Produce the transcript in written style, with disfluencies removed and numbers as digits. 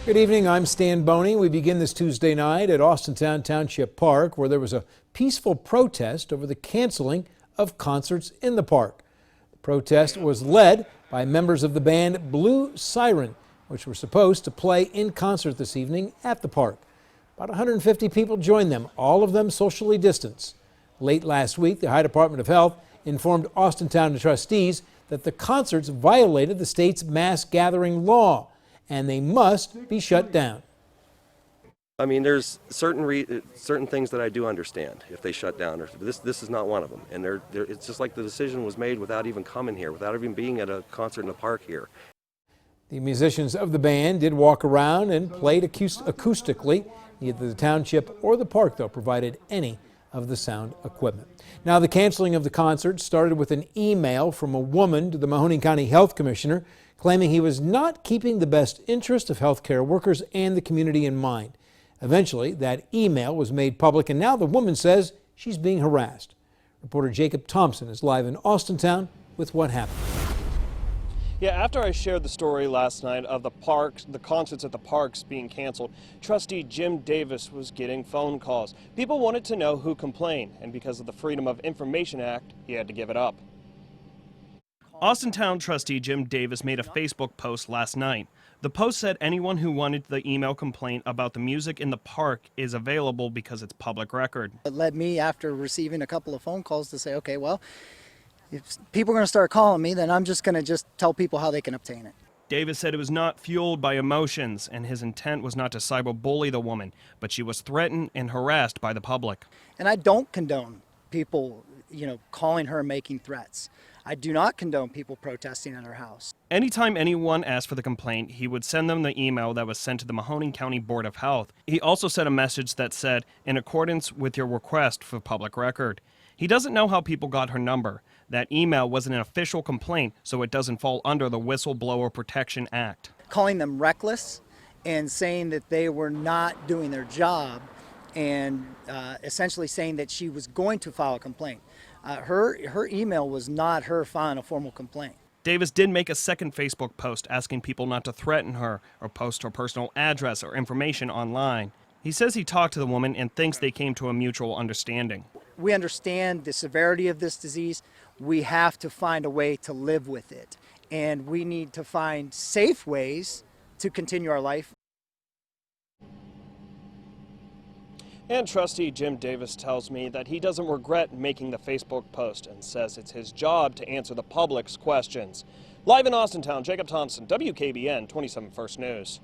Good evening, I'm Stan BONEY. We begin this Tuesday night at Austintown Township Park, where there was a peaceful protest over the canceling of concerts in the park. The protest was led by members of the band Blue Siren, which were supposed to play in concert this evening at the park. About 150 people joined them, all of them socially distanced. Late last week, the Ohio Department of Health informed Austintown trustees that the concerts violated the state's mass gathering law, and they must be shut down. I mean, there's certain things that I do understand if they shut down. Or this is not one of them. And it's just like the decision was made without even coming here, without even being at a concert in the park here. The musicians of the band did walk around and played acoustically. Neither the township or the park, though, provided any of the sound equipment. Now, the canceling of the concert started with an email from a woman to the Mahoning County Health Commissioner claiming he was not keeping the best interest of healthcare workers and the community in mind. Eventually, that email was made public, and now the woman says she's being harassed. Reporter Jacob Thompson is live in Austintown with what happened. Yeah, after I shared the story last night of the concerts at the parks being canceled, trustee Jim Davis was getting phone calls. People wanted to know who complained, and because of the Freedom of Information Act, he had to give it up. Austintown trustee Jim Davis made a Facebook post last night. The post said anyone who wanted the email complaint about the music in the park is available because it's public record. It led me, after receiving a couple of phone calls, to say, okay, well, if people are going to start calling me, then I'm just going to tell people how they can obtain it. Davis said it was not fueled by emotions, and his intent was not to cyberbully the woman, but she was threatened and harassed by the public. And I don't condone people, calling her and making threats. I do not condone people protesting in her house. Anytime anyone asked for the complaint, he would send them the email that was sent to the Mahoning County Board of Health. He also sent a message that said, in accordance with your request for public record. He doesn't know how people got her number. That email wasn't an official complaint, so it doesn't fall under the Whistleblower Protection Act. Calling them reckless and saying that they were not doing their job, and essentially saying that she was going to file a complaint. Her email was not her filing a formal complaint. Davis did make a second Facebook post asking people not to threaten her or post her personal address or information online. He says he talked to the woman and thinks they came to a mutual understanding. We understand the severity of this disease. We have to find a way to live with it. And we need to find safe ways to continue our life. And trustee Jim Davis tells me that he doesn't regret making the Facebook post and says it's his job to answer the public's questions. Live in Austintown, Jacob Thompson, WKBN 27 First News.